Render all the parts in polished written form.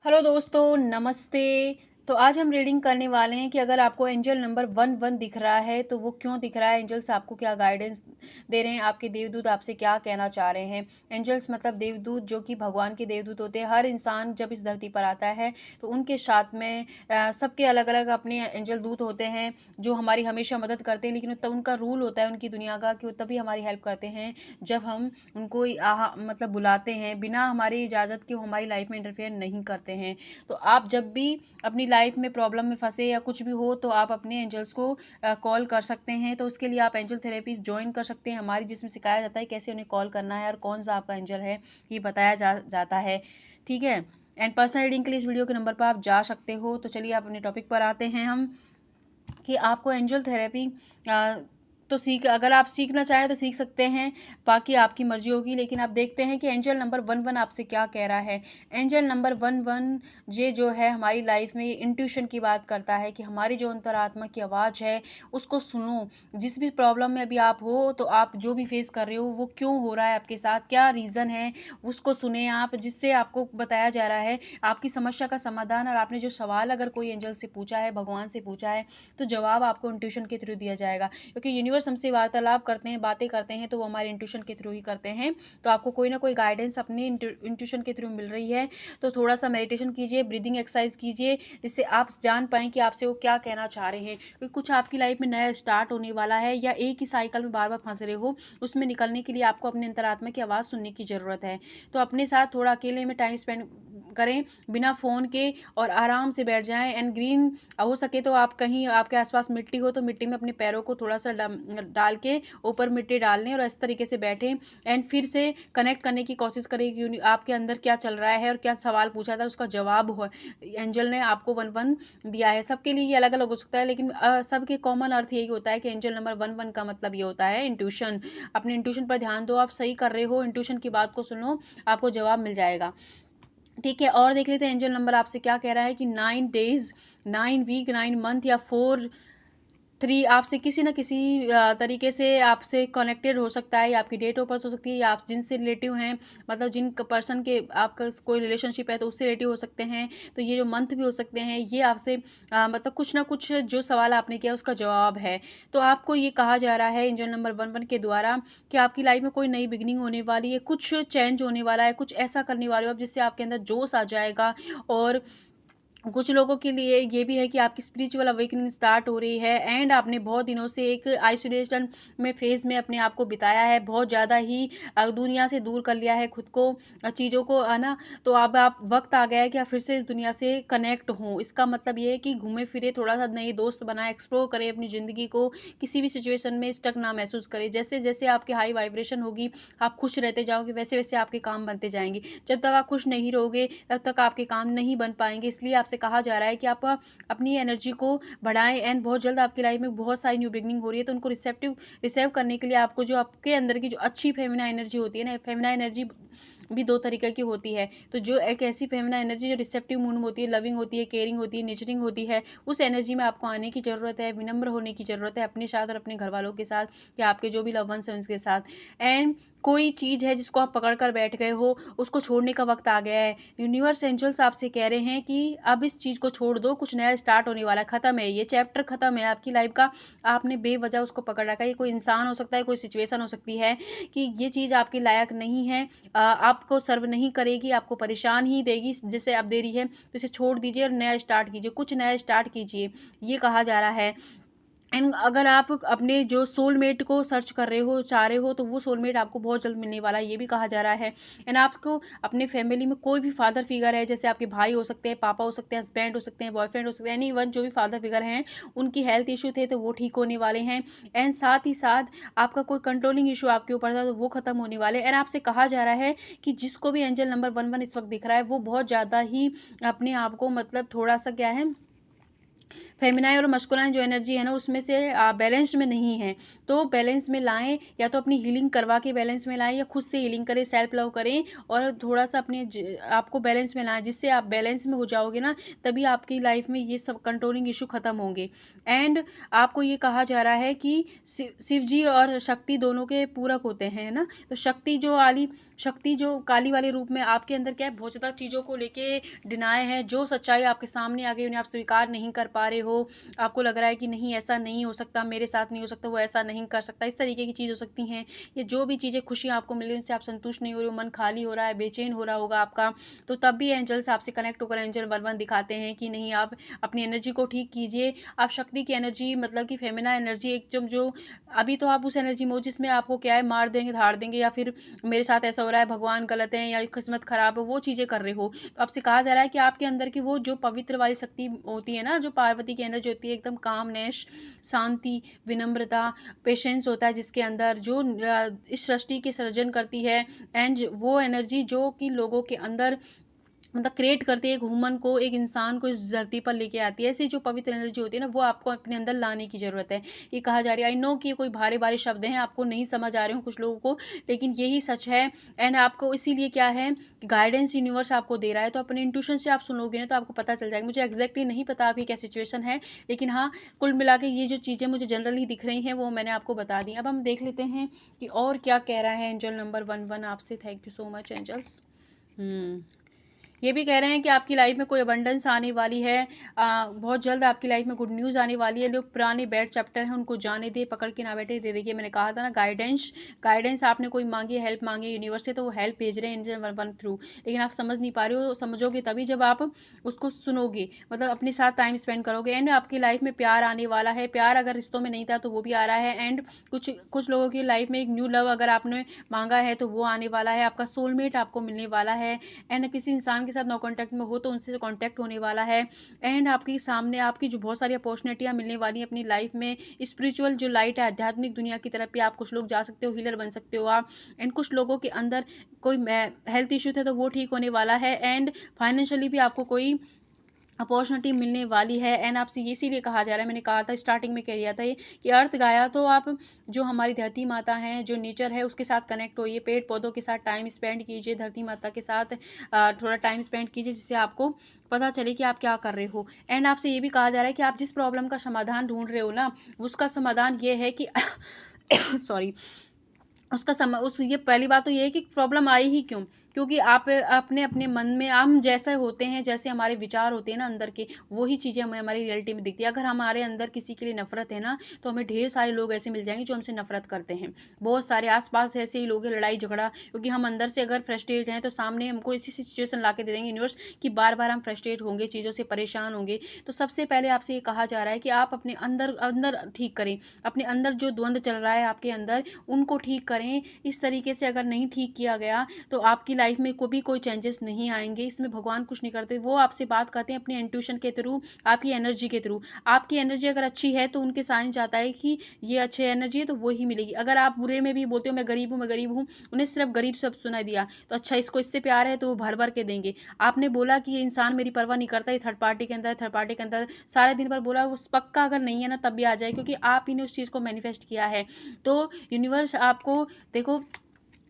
Hello दोस्तों, नमस्ते। तो आज हम रीडिंग करने वाले हैं कि अगर आपको एंजल नंबर 11 दिख रहा है तो वो क्यों दिख रहा है, एंजल्स आपको क्या गाइडेंस दे रहे हैं, आपके देवदूत आपसे क्या कहना चाह रहे हैं। एंजल्स मतलब देवदूत, जो कि भगवान के देवदूत होते हैं। हर इंसान जब इस धरती पर आता है तो उनके साथ में सबके अलग अलग अपने एंजल दूत होते हैं जो हमारी हमेशा मदद करते हैं, लेकिन तब उनका रूल होता है उनकी दुनिया का कि वो तभी हमारी हेल्प करते हैं जब हम उनको मतलब बुलाते हैं। बिना हमारी इजाज़त के वो हमारी लाइफ में इंटरफेयर नहीं करते हैं। तो आप जब भी अपनी लाइफ में प्रॉब्लम में फंसे या कुछ भी हो तो आप अपने एंजल्स को कॉल कर सकते हैं। तो उसके लिए आप एंजल थेरेपी ज्वाइन कर सकते हैं हमारी, जिसमें सिखाया जाता है कैसे उन्हें कॉल करना है और कौन सा आपका एंजल है ये बताया जाता है। ठीक है। एंड पर्सनल रीडिंग के लिए इस वीडियो के नंबर पर आप जा सकते हो। तो चलिए आप अपने टॉपिक पर आते हैं हम, कि आपको एंजल थेरेपी तो अगर आप सीखना चाहें तो सीख सकते हैं, बाकी आपकी मर्जी होगी। लेकिन आप देखते हैं कि एंजल नंबर 11 आपसे क्या कह रहा है। एंजल नंबर 11 ये जो है हमारी लाइफ में इंट्यूशन की बात करता है कि हमारी जो अंतरात्मा की आवाज़ है उसको सुनो। जिस भी प्रॉब्लम में अभी आप हो, तो आप जो भी फेस कर रहे हो वो क्यों हो रहा है आपके साथ, क्या रीज़न है, उसको सुने आप, जिससे आपको बताया जा रहा है आपकी समस्या का समाधान। और आपने जो सवाल अगर कोई एंजल से पूछा है, भगवान से पूछा है, तो जवाब आपको इंट्यूशन के थ्रू दिया जाएगा। क्योंकि यूनिवर्स हमसे वार्तालाप करते हैं, बातें करते हैं, तो वो हमारे इंट्यूशन के थ्रू ही करते हैं। तो आपको कोई ना कोई गाइडेंस अपनी इंट्यूशन के थ्रू मिल रही है। तो थोड़ा सा मेडिटेशन कीजिए, ब्रीदिंग एक्सरसाइज कीजिए, जिससे आप जान पाएँ कि आपसे वो क्या कहना चाह रहे हैं। क्योंकि कुछ आपकी लाइफ में नया स्टार्ट होने वाला है, या एक ही साइकिल में बार बार फंस रहे हो, उसमें निकलने के लिए आपको अपने अंतरात्मा की आवाज़ सुनने की ज़रूरत है। तो अपने साथ थोड़ा अकेले में टाइम स्पेंड करें बिना फ़ोन के, और आराम से बैठ जाएं। एंड ग्रीन हो सके तो आप कहीं आपके आसपास मिट्टी हो तो मिट्टी में अपने पैरों को थोड़ा सा डाल के ऊपर मिट्टी डाल लें और इस तरीके से बैठें। एंड फिर से कनेक्ट करने की कोशिश करें कि आपके अंदर क्या चल रहा है और क्या सवाल पूछा था उसका जवाब हो एंजल ने आपको 11 दिया है। सबके लिए ये अलग अलग हो सकता है, लेकिन सबके कॉमन अर्थ यही होता है कि एंजल नंबर 11 का मतलब ये होता है इंट्यूशन। अपने इंट्यूशन पर ध्यान दो, आप सही कर रहे हो, इंट्यूशन की बात को सुनो, आपको जवाब मिल जाएगा। ठीक है। और देख लेते हैं एंजल नंबर आपसे क्या कह रहा है कि 9 डेज, 9 वीक, 9 मंथ या 4 3 आपसे किसी न किसी तरीके से आपसे कनेक्टेड हो सकता है, या आपकी डेट ऑफ बर्थ हो सकती है, या आप जिनसे रिलेटिव हैं, मतलब जिन पर्सन के आपका कोई रिलेशनशिप है तो उससे रिलेटिव हो सकते हैं। तो ये जो मंथ भी हो सकते हैं, ये आपसे मतलब कुछ ना कुछ जो सवाल आपने किया उसका जवाब है। तो आपको ये कहा जा रहा है एंजल नंबर 11 के द्वारा कि आपकी लाइफ में कोई नई बिगनिंग होने वाली है, कुछ चेंज होने वाला है, कुछ ऐसा करने वाले हो आप जिससे आपके अंदर जोश आ जाएगा। और कुछ लोगों के लिए ये भी है कि आपकी स्पिरिचुअल अवेकनिंग स्टार्ट हो रही है। एंड आपने बहुत दिनों से एक आइसोलेशन में फेज़ में अपने आप को बिताया है, बहुत ज़्यादा ही दुनिया से दूर कर लिया है खुद को, चीज़ों को, है ना। तो अब आप वक्त आ गया है कि आप फिर से इस दुनिया से कनेक्ट हों। इसका मतलब ये है कि घूमे फिरे, थोड़ा सा नए दोस्त बनाए, एक्सप्लोर करें अपनी ज़िंदगी को, किसी भी सिचुएशन में स्टक ना महसूस करें। जैसे जैसे आपकी हाई वाइब्रेशन होगी, आप खुश रहते जाओगे, वैसे वैसे आपके काम बनते जाएंगे। जब तक आप खुश नहीं रहोगे तब तक आपके काम नहीं बन पाएंगे। इसलिए आपसे कहा जा रहा है कि आप अपनी एनर्जी को बढ़ाएं। एंड बहुत जल्द आपकी लाइफ में बहुत सारी न्यू बिगनिंग हो रही है, तो उनको रिसेव करने के लिए आपको जो आपके अंदर की जो अच्छी फेमिना एनर्जी होती है ना, फेमिना एनर्जी भी दो तरीके की होती है। तो जो एक ऐसी फेमिना एनर्जी जो रिसेप्टिव मूड में होती है, लविंग होती है, केयरिंग होती है, नेचरिंग होती है, उस एनर्जी में आपको आने की ज़रूरत है, विनम्र होने की ज़रूरत है अपने साथ और अपने घर वालों के साथ, या आपके जो भी लव वंस हैं उनके साथ। एंड कोई चीज़ है जिसको आप पकड़ कर बैठ गए हो, उसको छोड़ने का वक्त आ गया है। यूनिवर्स एंजल्स आपसे कह रहे हैं कि अब इस चीज़ को छोड़ दो, कुछ नया स्टार्ट होने वाला है, ख़त्म है, ये चैप्टर ख़त्म है आपकी लाइफ का। आपने बेवजह उसको पकड़ रखा है। ये कोई इंसान हो सकता है, कोई सिचुएशन हो सकती है कि ये चीज़ आपके लायक नहीं है, आपको सर्व नहीं करेगी, आपको परेशान ही देगी। जैसे अब दे रही है तो इसे छोड़ दीजिए और नया स्टार्ट कीजिए, कुछ नया स्टार्ट कीजिए, ये कहा जा रहा है। एंड अगर आप अपने जो सोलमेट को सर्च कर रहे हो, चाह रहे हो, तो वो सोलमेट आपको बहुत जल्द मिलने वाला है, ये भी कहा जा रहा है। एंड आपको अपने फैमिली में कोई भी फादर फिगर है, जैसे आपके भाई हो सकते हैं, पापा हो सकते हैं, हस्बैंड हो सकते हैं, बॉयफ्रेंड हो सकते हैं, एनी वन जो भी फादर फिगर हैं, उनकी हेल्थ इशू थे तो वो ठीक होने वाले हैं। एंड साथ ही साथ आपका कोई कंट्रोलिंग इशू आपके ऊपर था तो वो खत्म होने वाले। एंड आपसे कहा जा रहा है कि जिसको भी एंजल नंबर 11 इस वक्त दिख रहा है, वो बहुत ज़्यादा ही अपने आप को, मतलब थोड़ा सा क्या है, फेमिनाइन और मस्कुलाइन जो एनर्जी है ना, उसमें से बैलेंस में नहीं है। तो बैलेंस में लाएं, या तो अपनी हीलिंग करवा के बैलेंस में लाएं, या खुद से हीलिंग करें, सेल्फ लव करें, और थोड़ा सा अपने आपको बैलेंस में लाएं। जिससे आप बैलेंस में हो जाओगे ना, तभी आपकी लाइफ में ये सब कंट्रोलिंग इशू खत्म होंगे। एंड आपको ये कहा जा रहा है कि शिव जी और शक्ति दोनों के पूरक होते हैं, है ना। तो शक्ति जो वाली शक्ति जो काली वाले रूप में आपके अंदर क्या है, बहुत ज़्यादा चीज़ों को लेके डिनाय है। जो सच्चाई आपके सामने आ गई उन्हें आप स्वीकार नहीं कर पा रहे हो। आपको लग रहा है कि नहीं ऐसा नहीं हो सकता, मेरे साथ नहीं हो सकता, वो ऐसा नहीं कर सकता, इस तरीके की चीज़ हो सकती हैं। ये जो भी चीज़ें खुशियाँ आपको मिल रही हैं उनसे आप संतुष्ट नहीं हो रहे हो, मन खाली हो रहा है, बेचैन हो रहा होगा आपका। तो तब भी एंजल्स आपसे कनेक्ट होकर एंजल 11 दिखाते हैं कि नहीं, आप अपनी एनर्जी को ठीक कीजिए। आप शक्ति की एनर्जी मतलब कि फेमिना एनर्जी एकदम जो अभी तो आप उस एनर्जी में हो जिसमें आपको क्या है, मार देंगे, धाड़ देंगे, या फिर मेरे साथ ऐसा हो रहा है, भगवान गलत हैं या किस्मत खराब है, वो चीज़ें कर रहे हो। तो आपसे कहा जा रहा है कि आपके अंदर की वो जो पवित्र वाली शक्ति होती है ना, जो पार्वती की एनर्जी होती है, एकदम कामनेस, शांति, विनम्रता, पेशेंस होता है जिसके अंदर, जो इस सृष्टि के सृजन करती है। एंड वो एनर्जी जो कि लोगों के अंदर मतलब क्रिएट करती है, एक ह्यूमन को, एक इंसान को इस धरती पर लेके आती है। ऐसी जो पवित्र एनर्जी होती है ना, वो आपको अपने अंदर लाने की ज़रूरत है। ये कहा जा रहा है, आई नो कि ये कोई भारी भारी शब्द हैं, आपको नहीं समझ आ रहे हो कुछ लोगों को, लेकिन यही सच है। एंड आपको इसीलिए क्या है, गाइडेंस यूनिवर्स आपको दे रहा है। तो अपने इंट्यूशन से आप सुनोगे ना तो आपको पता चल जाएगा। मुझे एग्जैक्टली नहीं पता अभी क्या सिचुएशन है, लेकिन हाँ, कुल मिला के ये जो चीज़ें मुझे जनरली दिख रही हैं वो मैंने आपको बता दी। अब हम देख लेते हैं कि और क्या कह रहा है एंजल नंबर 11 आपसे। Thank you so much angels. ये भी कह रहे हैं कि आपकी लाइफ में कोई अबंडेंस आने वाली है। बहुत जल्द आपकी लाइफ में गुड न्यूज़ आने वाली है। जो पुराने बैड चैप्टर हैं उनको जाने दे, पकड़ के ना बैठे। दे देखिए, मैंने कहा था ना, गाइडेंस आपने कोई मांगी, हेल्प मांगी यूनिवर्स से, तो वो हेल्प भेज रहे हैं एंजल 11 थ्रू। लेकिन आप समझ नहीं पा रहे हो। समझोगे तभी जब आप उसको सुनोगे, मतलब अपने साथ टाइम स्पेंड करोगे। एंड आपकी लाइफ में प्यार आने वाला है। प्यार अगर रिश्तों में नहीं था तो वो भी आ रहा है। एंड कुछ लोगों की लाइफ में एक न्यू लव अगर आपने मांगा है तो वो आने वाला है। आपका सोलमेट आपको मिलने वाला है। एंड किसी इंसान के साथ नो कॉन्टैक्ट में हो तो उनसे कॉन्टैक्ट होने वाला है। एंड आपके सामने आपकी जो बहुत सारी अपॉर्चुनिटियाँ मिलने वाली हैं अपनी लाइफ में। स्पिरिचुअल जो लाइट है, आध्यात्मिक दुनिया की तरफ भी आप कुछ लोग जा सकते हो, हीलर बन सकते हो आप। एंड कुछ लोगों के अंदर कोई हेल्थ इश्यू थे तो वो ठीक होने वाला है। एंड फाइनेंशियली भी आपको कोई अपॉर्चुनिटी मिलने वाली है। एंड आपसे इसीलिए कहा जा रहा है, मैंने कहा था स्टार्टिंग में कह दिया था ये, कि अर्थ गाया तो आप जो हमारी धरती माता हैं, जो नेचर है उसके साथ कनेक्ट होइए, पेड़ पौधों के साथ टाइम स्पेंड कीजिए, धरती माता के साथ थोड़ा टाइम स्पेंड कीजिए, जिससे आपको पता चले कि आप क्या कर रहे हो। एंड आपसे ये भी कहा जा रहा है कि आप जिस प्रॉब्लम का समाधान ढूंढ रहे हो ना, उसका समाधान ये है कि सॉरी, ये पहली बात तो ये है कि प्रॉब्लम आई ही क्यों, क्योंकि आप अपने अपने मन में हम जैसे होते हैं, जैसे हमारे विचार होते हैं ना अंदर के, वही चीज़ें हमें हमारी रियलिटी में दिखती है। अगर हमारे अंदर किसी के लिए नफरत है ना, तो हमें ढेर सारे लोग ऐसे मिल जाएंगे जो हमसे नफरत करते हैं। बहुत सारे आसपास ऐसे ही लोग हैं, लड़ाई झगड़ा, क्योंकि हम अंदर से अगर फ्रस्ट्रेट हैं तो सामने हमको ऐसी सिचुएशन ला के दे देंगे यूनिवर्स कि बार बार हम फ्रस्ट्रेट होंगे, चीज़ों से परेशान होंगे। तो सबसे पहले आपसे ये कहा जा रहा है कि आप अपने अंदर अंदर ठीक करें, अपने अंदर जो द्वंद्व चल रहा है आपके अंदर, उनको ठीक करें। इस तरीके से अगर नहीं ठीक किया गया तो आपकी लाइफ में कोई चेंजेस नहीं आएंगे। इसमें भगवान कुछ नहीं करते, वो आपसे बात करते हैं अपने इंट्यूशन के थ्रू, आपकी एनर्जी के थ्रू। आपकी एनर्जी अगर अच्छी है तो उनके साइन चाहता है कि ये अच्छी एनर्जी है तो वो ही मिलेगी। अगर आप बुरे में भी बोलते हो मैं गरीब हूँ, मैं गरीब हूँ, उन्हें सिर्फ गरीब शब्द सुना दिया तो अच्छा इसको इससे प्यार है तो वो भर भर के देंगे। आपने बोला कि ये इंसान मेरी परवाह नहीं करता, ये थर्ड पार्टी के अंदर, थर्ड पार्टी के अंदर सारे दिन भर बोला, वो पक्का अगर नहीं है ना तब भी आ जाए, क्योंकि आप ही ने उस चीज़ को मैनिफेस्ट किया है। तो यूनिवर्स आपको देखो,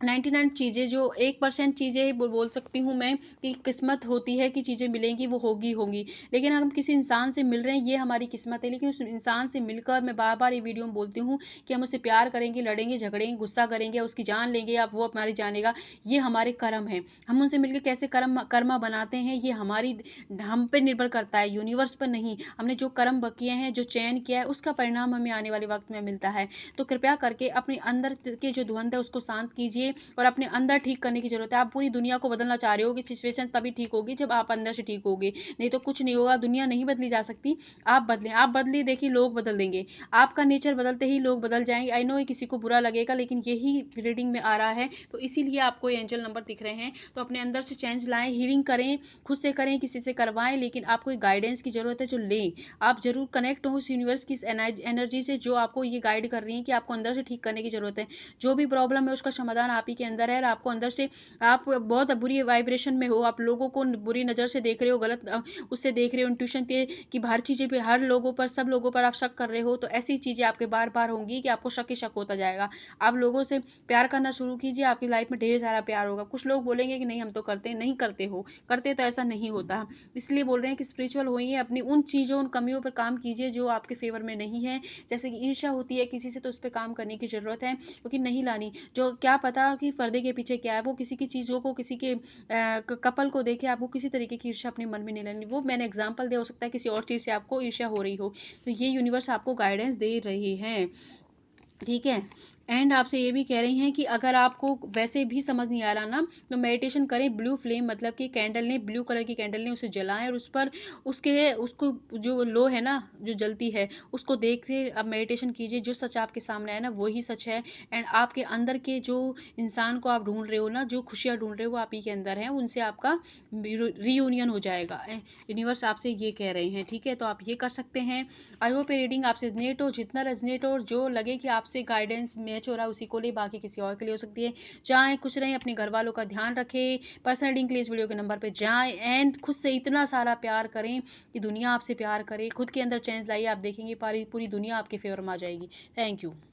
99 चीज़ें, जो 1% चीज़ें ही बोल सकती हूँ मैं कि किस्मत होती है कि चीज़ें मिलेंगी, वो होगी होंगी। लेकिन हम किसी इंसान से मिल रहे हैं, ये हमारी किस्मत है। लेकिन उस इंसान से मिलकर, मैं बार बार ये वीडियो में बोलती हूँ कि हम उससे प्यार करेंगे, लड़ेंगे झगड़ेंगे, गुस्सा करेंगे, उसकी जान लेंगे या वो हमारी जान लेगा, ये हमारे कर्म है। हम उनसे मिलकर कैसे कर्मा बनाते हैं ये हम पे निर्भर करता है, यूनिवर्स पर नहीं। हमने जो कर्म किए हैं, जो चयन किया है, उसका परिणाम हमें आने वाले वक्त में मिलता है। तो कृपया करके अपने अंदर के जो द्वंद्व है उसको शांत कीजिए और अपने अंदर ठीक करने की जरूरत है। आप पूरी दुनिया को बदलना चाह रहे हो कि सिचुएशन तभी ठीक होगी जब आप अंदर से ठीक होगे, नहीं तो कुछ नहीं होगा। दुनिया नहीं बदली जा सकती, आप बदलें। आप बदले, देखिए लोग बदल देंगे। आपका नेचर बदलते ही लोग बदल जाएंगे। आई नो ये किसी को बुरा लगेगा, लेकिन यही रीडिंग में आ रहा है, तो इसीलिए आपको एंजल नंबर दिख रहे हैं। तो अपने अंदर से चेंज लाएं, हीलिंग करें, खुद से करें, किसी से करवाएं, लेकिन आपको एक गाइडेंस की जरूरत है जो लें। आप जरूर कनेक्ट हो उस यूनिवर्स की एनर्जी से जो आपको ये गाइड कर रही है कि आपको अंदर से ठीक करने की जरूरत है। जो भी प्रॉब्लम है उसका समाधान आप ही के अंदर है। आपको अंदर से, आप बहुत बुरी वाइब्रेशन में हो, आप लोगों को बुरी नज़र से देख रहे हो, गलत उससे देख रहे हो, इंट्यूशन की हर चीज़ें पे, हर लोगों पर, सब लोगों पर आप शक कर रहे हो, तो ऐसी चीज़ें आपके बार बार होंगी कि आपको शक ही शक होता जाएगा। आप लोगों से प्यार करना शुरू कीजिए, आपकी लाइफ में ढेर सारा प्यार होगा। कुछ लोग बोलेंगे कि नहीं हम तो करते नहीं, करते हो, करते तो ऐसा नहीं होता। इसलिए बोल रहे हैं कि स्पिरिचुअल होइए, अपनी उन चीज़ों, उन कमियों पर काम कीजिए जो आपके फेवर में नहीं है। जैसे कि ईर्ष्या होती है किसी से, तो उस पर काम करने की ज़रूरत है, क्योंकि नहीं लानी। जो क्या पता पता कि पर्दे के पीछे क्या है। वो किसी की चीज़ों को, किसी के कपल को देख के आपको किसी तरीके की ईर्ष्या अपने मन में नहीं लेनी। वो मैंने एग्जांपल दिया, हो सकता है किसी और चीज़ से आपको ईर्ष्या हो रही हो। तो ये यूनिवर्स आपको गाइडेंस दे रही है, ठीक है। एंड आपसे ये भी कह रही हैं कि अगर आपको वैसे भी समझ नहीं आ रहा ना, तो मेडिटेशन करें। ब्लू फ्लेम मतलब कि कैंडल ने, ब्लू कलर की कैंडल ने उसे जलाएं और उस पर उसको जो लो है ना, जो जलती है, उसको देखते अब मेडिटेशन कीजिए। जो सच आपके सामने है ना, वही सच है। एंड आपके अंदर के जो इंसान को आप ढूंढ रहे हो ना, जो खुशियाँ ढूंढ रहे हो, वो आप ही के अंदर हैं। उनसे आपका रीयूनियन हो जाएगा। यूनिवर्स आपसे ये कह रहे हैं, ठीक है। तो आप ये कर सकते हैं। आई होप ये रीडिंग आपसे रेजनेट हो, जितना रेजनेट हो और जो लगे कि आपसे गाइडेंस मैच हो रहा है उसी को ले, बाकी किसी और के लिए हो सकती है। चाहे खुश रहें, अपने घर वालों का ध्यान रखें। पर्सनल रीडिंग के लिए इस वीडियो के नंबर पे जाएं एंड खुद से इतना सारा प्यार करें कि दुनिया आपसे प्यार करे। खुद के अंदर चेंज लाइए, आप देखेंगे पूरी दुनिया आपके फेवर में आ जाएगी। Thank you.